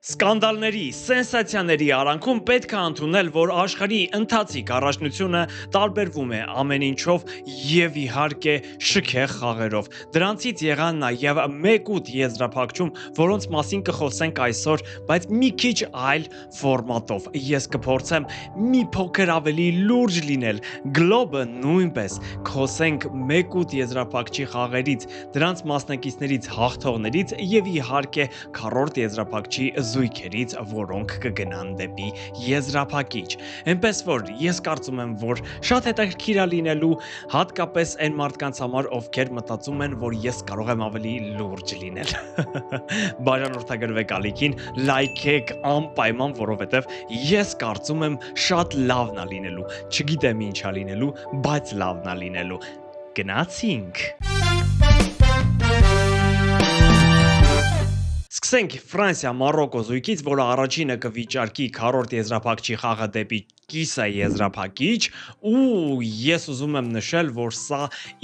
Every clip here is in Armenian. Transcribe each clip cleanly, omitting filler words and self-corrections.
Սկանդալների, սենսացիաների արանքում պետք է ընդունել, որ աշխարհի ընթացիկ առաջնությունը տարբերվում է ամեն ինչով եւ իհարկե շքեղ խաղերով։ Դրանցից եղան նաեւ մեկ ութ եզրափակում, որոնց մասին կխոսենք այսօր, բայց մի քիչ այլ ֆորմատով։ Ես կփորձեմ մի փոքր ավելի լուրջ լինել։ Գլոբը նույնպես կխոսենք մեկ ութ եզրափակչի խաղերից, դրանց մասնակիցներից հաղթողներից եւ իհարկե քառորդ եզրափակչի զույգերից, որոնք կգնան դեպի եզրափակիչ։ Էնպես որ ես կարծում եմ, որ շատ հետաքրքիր է լինելու, հատկապես այն մարդկանց համար, ովքեր մտածում են, որ ես կարող եմ ավելի լուրջ լինել։ Բաժանորդագրվեք ալիքին, լայքեք անպայման, որովհետև ես կարծում եմ շատ լավն է լինելու։ Չգիտեմ ինչ է լինելու, բայց լավն է լինելու։ Գնացինք։ Սկսենք Ֆրանսիա-Մարոկո զույգից, որը առաջինը կվիճարկի քառորդ եզրափակչի խաղը դեպի կիսա եզրափակիչ, ու ես ուզում եմ նշել, որ սա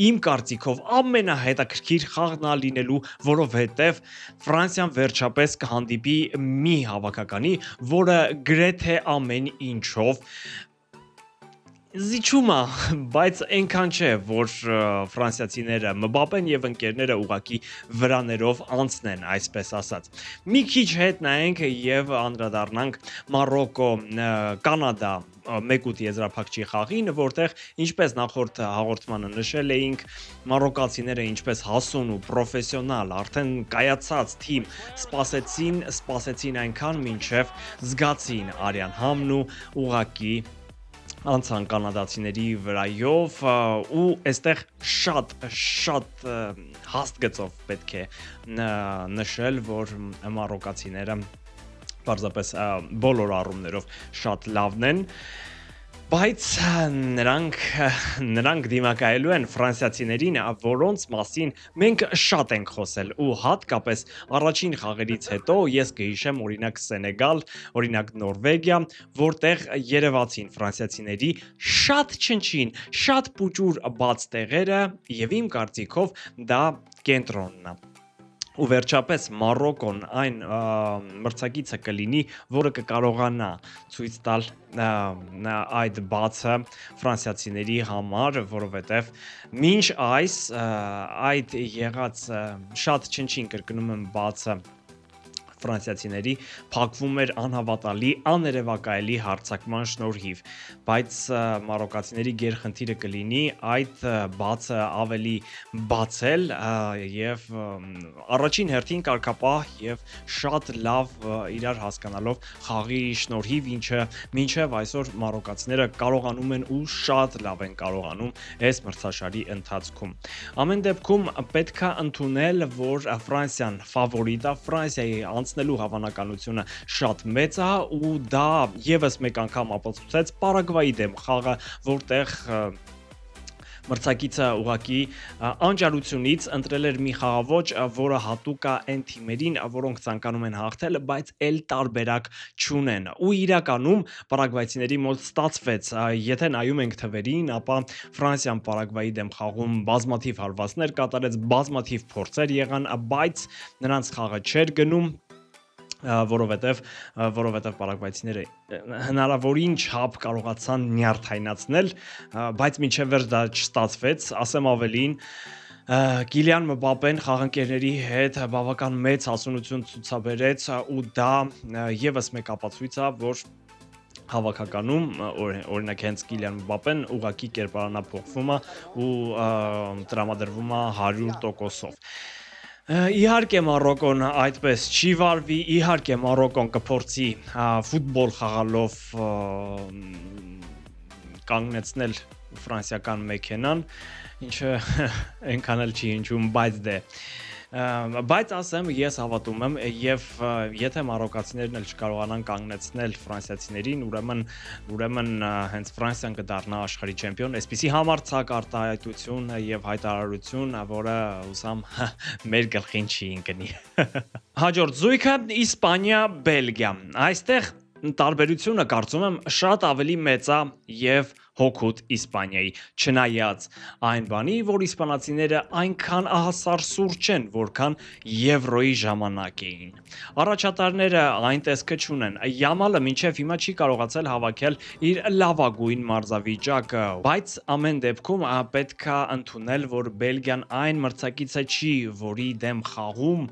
իմ կարծիքով ամենահետաքրքիր խաղն է լինելու, որովհետև Ֆրանսիան վերջապես կհանդիպի մի հավաքականի, որը գրեթե ամեն ինչով զիջում է, բայց այնքան չէ, որ ֆրանսիացիները Մբապեն եւ ընկերները ուղակի վրաներով անցնեն, այսպես ասած։ Մի քիչ հետ նայենք եւ անդրադառնանք Մարոկո, Կանադա մեկ ութ եզրափակչի խաղին, որտեղ ինչպես նախորդ հաղորդմանը նշել էինք, մարոկացիները ինչպես հասուն ու պրոֆեսիոնալ, արդեն կայացած թիմ սպասեցին այնքան, մինչև զգացին արյան համն ու ուղակի անցան կանադացիների վրայով ու այստեղ շատ հաստ գծով պետք է նշել, որ մարոկացիները պարզապես բոլոր առումներով շատ լավն են, բայց նրանք դիմակայելու են ֆրանսիացիներին, որոնց մասին մենք շատ ենք խոսել ու հատկապես առաջին խաղերից հետո ես կհիշեմ օրինակ Սենեգալ, օրինակ Նորվեգիա, որտեղ երևացին ֆրանսիացիների շատ չնչին, շատ պուճուր բաց տեղերը եւ իմ կարծիքով դա կենտրոնն է։ Ու վերջապես Մարոկոն այն մրցակիցը կլինի, որը կկարողանա ցույց տալ այդ բացը ֆրանսիացիների համար, որովհետև մինչ այս այդ եղած շատ չնչին կրկնում եմ բացը ֆրանսիացիների փակվում էր անհավատալի, աներևակայելի հարձակման շնորհիվ, բայց մարոկացիների գերխնդիրը կլինի այդ բացը ավելի բացել եւ առաջին հերթին կարգապահ եւ շատ լավ իրար հասկանալով խաղի շնորհիվ, ինչը մինչեւ այսօր մարոկացիները կարողանում են ու շատ լավ են կարողանում այս մրցաշարի ընթացքում։ Ամեն դեպքում պետք է ընդունել, որ Ֆրանսիան ֆավորիտ է, Ֆրանսիայի անցնելու հավանականությունը շատ մեծ է ու դա եւս մեկ անգամ ապացուցեց Պարագվայի դեմ խաղը, որտեղ մրցակիցը ուղակի անջարությունից ընտրել էր մի խաղաոճ, որը հատուկ է այն թիմերին, որոնք ցանկանում են հաղթել, բայց էլ տարբերակ չունեն։ Ու իրականում պարագվայցիների մոտ ստացվեց, եթե նայում ենք թվերին, ապա Ֆրանսիան Պարագվայի դեմ խաղում բազմաթիվ հարվածներ կատարեց, բազմաթիվ փորձեր եղան, բայց նրանց խաղը չէր գնում, որովհետև պարագվայցիները հնարավորին չափ կարողացան նյարդայնացնել, բայց մինչև վերջ դա չստացվեց, ասեմ ավելին, Կիլիան Մբապեն խաղընկերների հետ բավական մեծ հասունություն ցուցաբերեց ու դա եւս մեկ ապացույց է, որ հավաքականում օրինակ հենց Կիլիան Մբապեն ուղակի կերպարանափոխվում է ու տրամադրվում է 100%-ով։ Իհարկե Մարոկոն այդպես չի վարվի, իհարկե Մարոկոն կփորձի ֆուտբոլ խաղալով կանգնեցնել ֆրանսիական մեքենան, ինչը այնքան էլ չի հնչում, բայց ասեմ, ես հավատում եմ եւ եթե մարոկացիներն էլ չկարողանան կանգնեցնել ֆրանսիացիներին, ուրեմն հենց Ֆրանսիան կդառնա աշխարհի չեմպիոն, այսպիսի համարձակ արտահայտություն եւ հայտարարություն, որը ուսամ մեր գլխին չի ընկնի։ Հաջորդ զույգը Իսպանիա, Բելգիա։ Այստեղ տարբերությունը կարծում եմ շատ ավելի մեծ է եւ հօգուտ Իսպանիայի, չնայած այն բանի, որ իսպանացիները այնքան ահասարսուռ չեն, որքան Եվրոյի ժամանակ էին։ Առաջատարները այն տեսքը չունեն։ Յամալը մինչև հիմա չի կարողացել հավաքել իր լավագույն մարզավիճակը, բայց ամեն դեպքում պետք է ընդունել, որ Բելգիան այն մրցակիցը չի, որի դեմ խաղում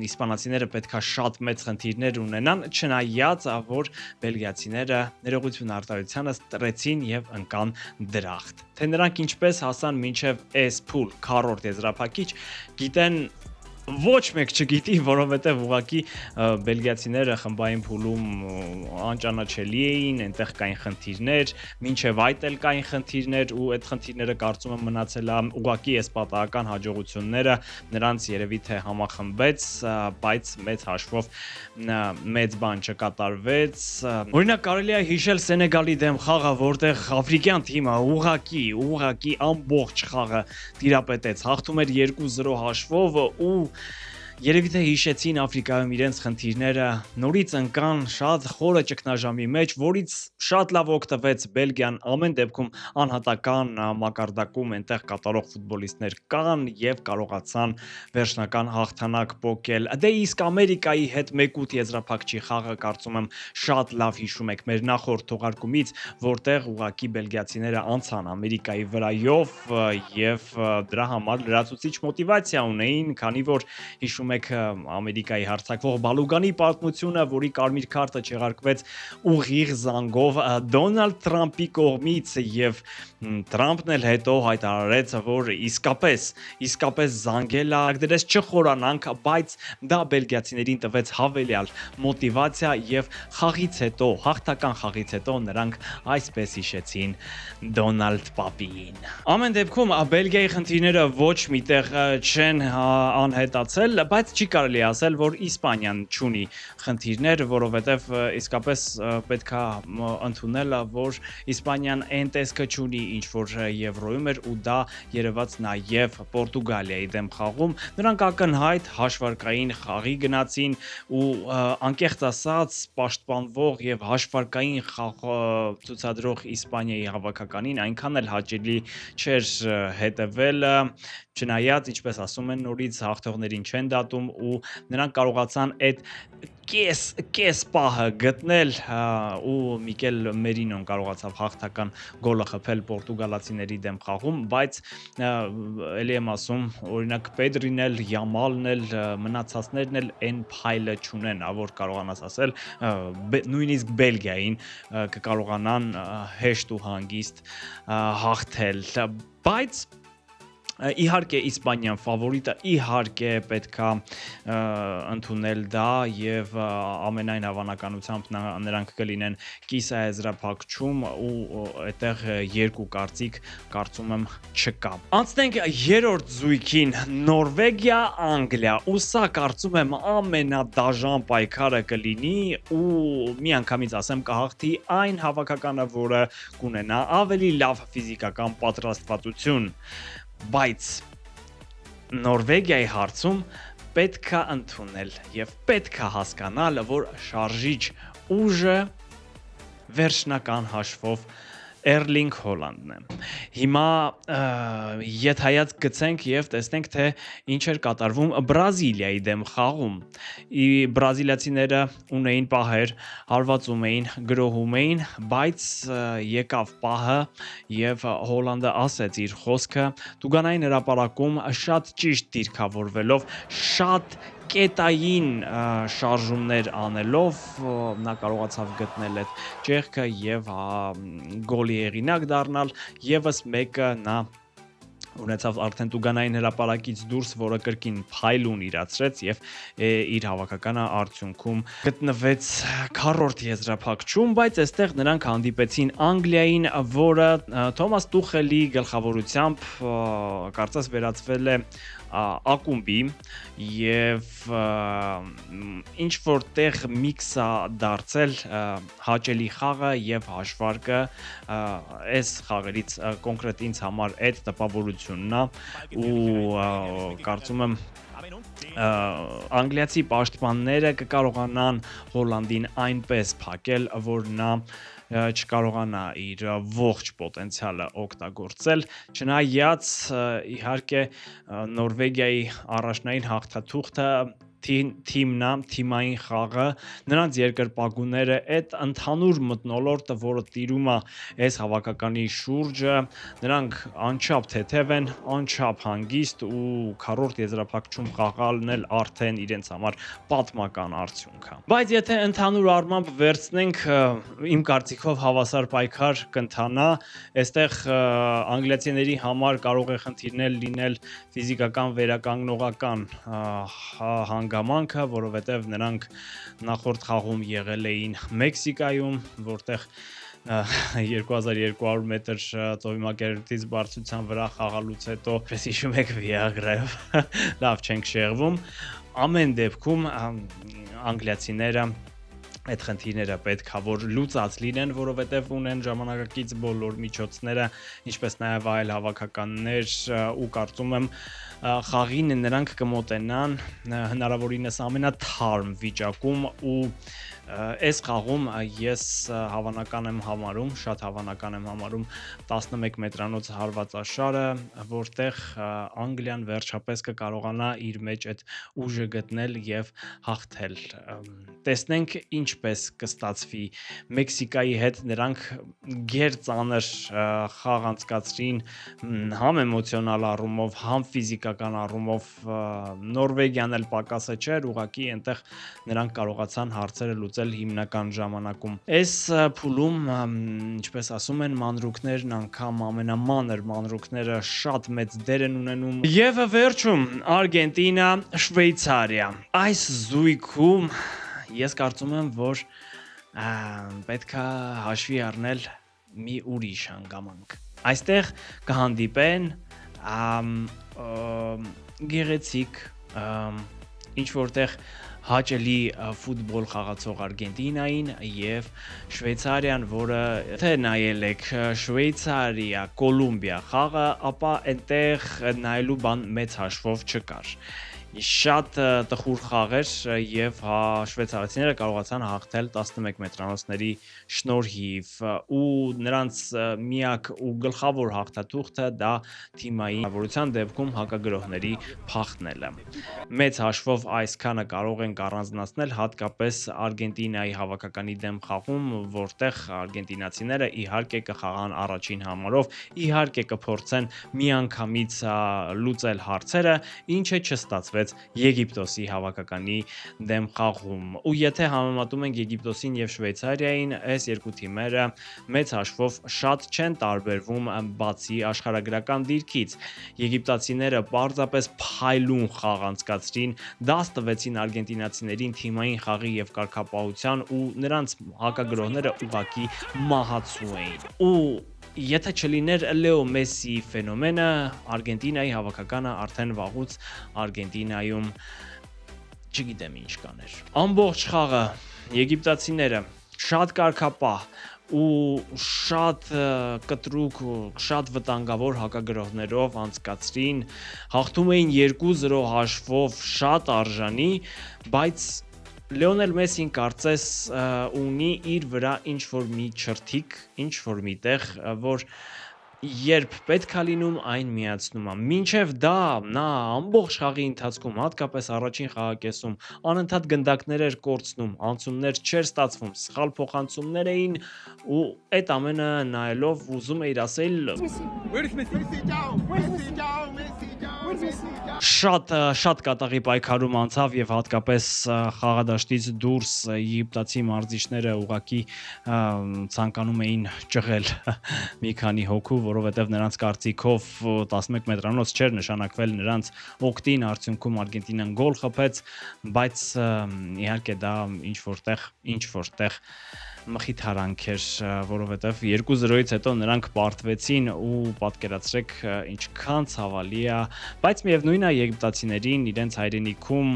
իսպանացիները պետք է շատ մեծ խնդիրներ ունենան, չնայած որ բելգիացիները ներողություն արտահայտությանը ստրեցին եւ ընկան դրախտ։ Թե նրանք ինչպես հասան մինչև այս փուլ քառորդ եզրափակիչ, գիտեն ոչ մեկ չգիտի, որովհետև ուղղակի բելգիացիները խմբային փուլում անճանաչելի էին, այնտեղ կային խնդիրներ, մինչև այդ էլ կային խնդիրներ ու այդ խնդիրները կարծում եմ մնացել է ուղղակի այս պատահական հաջողությունները նրանց երևի թե համախմբեց, բայց մեծ հաշվով մեծ բան չկատարվեց։ Օրինակ կարելի է հիշել Սենեգալի դեմ խաղը, որտեղ աֆրիկյան թիմը ուղղակի ամբողջ խաղը տիրապետեց, հաղթում էր 2-0 հաշվով ու երևի թե հիշեցին Աֆրիկայում իրենց խնդիրները, նորից ընկան շատ խորը ճգնաժամի մեջ, որից շատ լավ օգտվեց Բելգիան, ամեն դեպքում անհատական մակարդակում այնտեղ կատարող ֆուտբոլիստներ կան եւ կարողացան վերջնական հաղթանակ պոկել։ Դե իսկ Ամերիկայի հետ 1-8 եզրափակչի խաղը կարծում եմ շատ լավ հիշում եք մեր նախորդ թողարկումից, որտեղ ուղղակի բելգիացիները անցան Ամերիկայի վրայով եւ դրա համար լրացուցիչ մոտիվացիա ունեին, քանի որ հիշում եք Ամերիկայի հարձակվող Բալուգանի պատմությունը, որի կարմիր քարտը չեղարկվեց ուղիղ զանգով Դոնալդ Թրամփի կողմից եւ Թրամփն էլ հետո հայտարարեց, որ իսկապես զանգել է, դրես չխորանանք, բայց դա բելգիացիներին տվեց հավելյալ մոտիվացիա եւ խաղից հետո, հաղթական խաղից հետո նրանք այսպես հիշեցին Դոնալդ Պապին։ Ամեն դեպքում Բելգիայի խնդիրները ոչ միտեղ չեն անհետացել, բայց չի կարելի ասել, որ Իսպանիան չունի խնդիրներ, որովհետև իսկապես պետք է ընդունել, որ Իսպանիան այն տեսքը չունի, ինչ որ Եվրոյում էր ու դա երևաց նաև Պորտուգալիայի դեմ խաղում։ Նրանք ակնհայտ հաշվարկային խաղի գնացին ու անկեղծ ասած պաշտպանվող եւ հաշվարկային խաղ ցուցադրող Իսպանիայի հավաքականին այնքան էլ հաճելի չէր հետևել, չնայած ինչպես ասում են նորից հաղթողներին չեն դատում ու նրանք կարողացան այդ կես պահը գտնել ու Միկել Մերինոն կարողացավ հաղթական գոլը խփել պորտուգալացիների դեմ խաղում, բայց ելի եմ ասում, օրինակ Պեդրին էլ, Յամալն էլ, մնացածներն էլ այն փայլը չունեն, որ կարողանաս ասել, նույնիսկ Բելգիային կկարողանան հեշտ ու հանգիստ հաղթել, բայց իհարկե Իսպանիան ֆավորիտը, իհարկե պետքա ընդունել դա եւ ամենայն հավանականությամբ նրանք կլինեն կիսաեզրափակչում ու այդտեղ երկու կարծիք կարծում եմ չկա։ Անցնենք երրորդ զույգին՝ Նորվեգիա, Անգլիա, ու սա կարծում եմ ամենադաժան պայքարը կլինի ու միանգամից ասեմ կհաղթի այն հավաքականը, որը կունենա ավելի լավ ֆիզիկական պատրաստվածություն, բայց Նորվեգիայի հարցում պետք է ընդունել եւ պետք է հասկանալ, որ շարժիչ ուժը վերջնական հաշվով Էրլինգ Հոլանդն է։ Հիմա եթայած գցենք եւ տեսնենք, թե ինչ էր կատարվում Բրազիլիայի դեմ խաղում։ Բրազիլիացիները ունեին պահեր, հարվածում էին, գրոհում էին, բայց եկավ պահը եւ Հոլանդը ասեց իր խոսքը Տուգանային հրապարակում շատ ճիշտ դիրքավորվելով, շատ կետային շարժումներ անելով նա կարողացավ գտնել այդ ճեղքը եւ գոլի հեղինակ դառնալ, եւս մեկը նա ունեցավ արդեն Տուգանային հրապարակից դուրս, որը կրկին փայլուն իրացրեց եւ իր հավաքականը արդյունքում գտնվեց քառորդ եզրափակչում, բայց այստեղ նրանք հանդիպեցին Անգլիային, որը Թոմաս Տուխելի գլխավորությամբ կարծես վերածվել է ակումբի եւ ինչ որտեղ միքսա դարձել հաճելի խաղը եւ հաշվարկը այս խաղերից կոնկրետ ինձ համար այդ տպավորությունն է ու կարծում եմ անգլիացի պաշտպանները կկարողանան Հոլանդին այնպես փակել, որ նա չկարողանա իր ողջ պոտենցիալը օգտագործել, չնայած իհարկե Նորվեգիայի առաջնային հաղթաթուղթը թիմային խաղը, նրանց երկրպագուները, այդ ընդհանուր մթնոլորտը, որը տիրում է այս հավաքականի շուրջը, նրանք անչափ թեթև են, անչափ հանգիստ ու քառորդ եզրափակչում խաղալն էլ արդեն իրենց համար պատմական արդյունք է։ Բայց եթե ընդհանուր առմամբ վերցնենք, իմ կարծիքով հավասար պայքար կընթանա, այստեղ անգլիացիների համար կարող է խնդիրներ լինել ֆիզիկական վերականգնողական հանգամանքը, որովհետև նրանք նախորդ խաղում եղել էին Մեքսիկայում, որտեղ 2200 մետր ծովիմակերտից բարձրության վրա խաղալուց հետո, պես հիշում եք, Վիագրայով լավ չենք շեղվում։ Ամեն դեպքում անգլիացիները այդ խնդիրները պետք է որ լուծած լինեն, որովհետև ունեն ժամանակակից բոլոր միջոցները, ինչպես նաև այլ հավաքականներ ու կարծում եմ խաղին նրանք կմոտենան հնարավորինս ամենաթարմ վիճակում ու այս խաղում ես հավանական եմ համարում, շատ հավանական եմ համարում 11 մետրանոց հարվածաշարը, որտեղ Անգլիան վերջապես կկարողանա իր մեջ այդ ուժը գտնել եւ հաղթել։ Տեսնենք ինչպես կստացվի Մեքսիկայի հետ, նրանք գերծանր խաղ անցկացրին համ էմոցիոնալ առումով, համ ֆիզիկական առումով, Նորվեգիան էլ պակասը չէր, ուղղակի այնտեղ նրանք կարողացան հարցերը լուծել հիմնական ժամանակում։ Այս փուլում, ինչպես ասում են, մանրուքներն անգամ ամենամանր մանրուքները շատ մեծ դեր են ունենում։ Եվ վերջում Արգենտինա, Շվեյցարիա։ Այս զույգում ես կարծում եմ, որ պետք է հաշվի առնել մի ուրիշ հանգամանք։ Այստեղ կհանդիպեն գեղեցիկ, ինչ որտեղ հաճելի ֆուտբոլ խաղացող Արգենտինային եւ Շվեյցարիան, որը եթե նայել եք Շվեյցարիա, Կոլումբիա խաղը, ապա այնտեղ նայելու բան մեծ հաշվով չկար։ Շատ տխուր խաղ էր եւ շվեյցարացիները կարողացան հաղթել 11 մետրանոցների շնորհիվ ու նրանց միակ ու գլխավոր հաղթաթուղթը դա թիմային հավորության դեպքում հակագրոհների փախնելը։ Մեծ հաշվով այսքանը կարող ենք առանձնացնել հատկապես Արգենտինայի հավաքականի դեմ խաղում, որտեղ արգենտինացիները իհարկե կխաղան առաջին համարով, իհարկե կփորձեն միանգամից լուծել հարցերը, ինչը չստացվեց Եգիպտոսի հավաքականի դեմ խաղում։ Ու եթե համեմատում ենք Եգիպտոսին եւ Շվեյցարիային, այս երկու թիմերը մեծ հաշվով շատ չեն տարբերվում բացի աշխարհագրական դիրքից։ Եգիպտացիները պարզապես փայլուն խաղ անցկացրին, դաս տվեցին արգենտինացիներին թիմային խաղի եւ կարգապահության ու նրանց հակագրոհները ուղղակի մահացու էին։ Ու եթե չլիներ Լեո Մեսսիի ֆենոմենը, Արգենտինայի հավաքականը արդեն վաղուց Արգենտինայում չգիտեմ ինչ կաներ։ Ամբողջ խաղը եգիպտացիները շատ կարգապահ ու շատ կտրուկ ու շատ վտանգավոր հակագրոհներով անցկացրին, հաղթում էին 2-0 հաշվով շատ արժանի, բայց Լեոնել Մեսսին կարծես ունի իր վրա ինչ-որ մի չրթիկ, ինչ-որ մի տեղ, որ երբ պետք է լինում, այն միացնում է։ Մինչև դա նա ամբողջ խաղի ընթացքում, հատկապես առաջին խաղակեսում, անընդհատ գնդակներ էր կորցնում, անցումներ չէր ստացվում, սխալ փոխանցումներ էին ու այդ ամենը նայելով ուզում էիր ասել շատ կատաղի պայքարում անցավ եւ հատկապես խաղադաշտից դուրս եգիպտացի մարզիչները ուղակի ցանկանում էին ճղել մի քանի հոգու, որովհետեւ նրանց կարծիքով 11 մետրանոց չէր նշանակվել նրանց օգտին, արդյունքում Արգենտինան գոլ խփեց, բայց իհարկե դա ինչ որտեղ մխիթարանք էր, որովհետև 2-0-ից հետո նրանք պարտվեցին ու պատկերացրեք ինչքան ցավալի է, Բայց միևնույնն է եգիպտացիներին իրենց հայրենիքում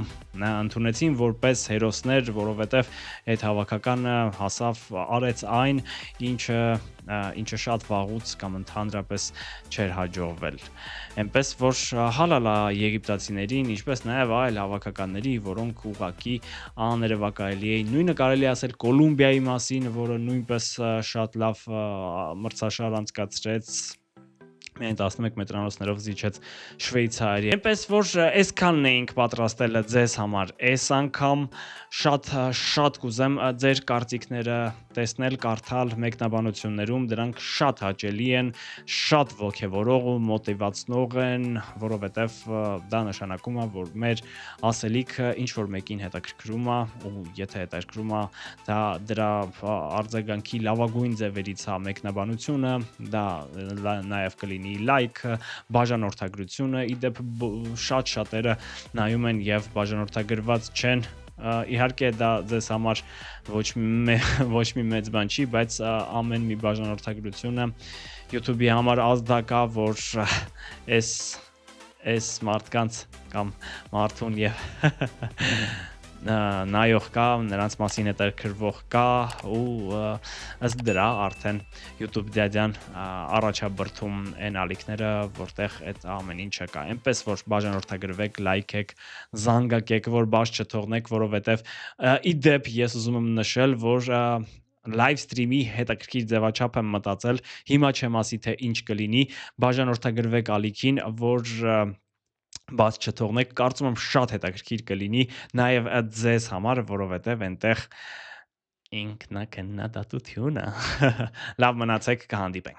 ընդունեցին որպես հերոսներ, որովհետև այդ հավաքականը հասավ արեց այն, ինչը շատ վաղուց կամ ընդհանրապես չէր հաջողվել։ Էնպես որ հալալա եգիպտացիներին, ինչպես նաև այլ հավաքականների, որոնք ուղակի աներևակայելի էին։ Նույնը կարելի ասել Կոլումբիայի մասին, որը նույնպես շատ լավ մրցաշար անցկացրեց, միայն 11 մետրանոցներով զիջեց Շվեյցարիա։ Այնպես որ այսքանն էինք պատրաստել ձեզ համար այս անգամ, շատ կուզեմ ձեր կարծիքները տեսնել, կարդալ մեկնաբանություններում, դրանք շատ հաճելի են, շատ ոգևորող ու մոտիվացնող են, որովհետև դա նշանակում է, որ մեր ասելիքը ինչ որ մեկին հետաքրքրում է, ու եթե հետաքրքրում է, դա դրա արձագանքի լավագույն ձևերից է մեկնաբանությունը, դա նաև կլինի լայքը, բաժանորդագրությունը, իդեպ շատ շատերը նայում են եւ բաժանորդագրված չեն, իհարկե դա ձեզ համար ոչ մի մեծ բան չի, բայց ամեն մի բաժանորդագրությունը YouTube-ի համար ազդակ է, որ այս մարդկանց կամ մարդուն եւ նայող կա, նրանց մասին հետաքրքրվող կա ու ըստ դրա արդեն YouTube դադյան առաջաբրթում այն ալիքները, որտեղ այդ ամեն ինչը կա։ Այնպես որ բաժանորդագրվեք, լայքեք, զանգակեք, որ բաց չթողնեք, որովհետև իդեպ ես ուզում եմ նշել, որ live stream-ի հետաքրքիր ձևաչափ եմ մտածել, հիմա չեմ ասի թե ինչ կլինի, բաժանորդագրվեք ալիքին, որ բաց չթողնեք, կարծում եմ շատ հետաքրքիր կլինի, նաև ձեզ համար, որովհետև այնտեղ ինքնակնդատությունը։ Լավ մնացեք, կհանդիպենք։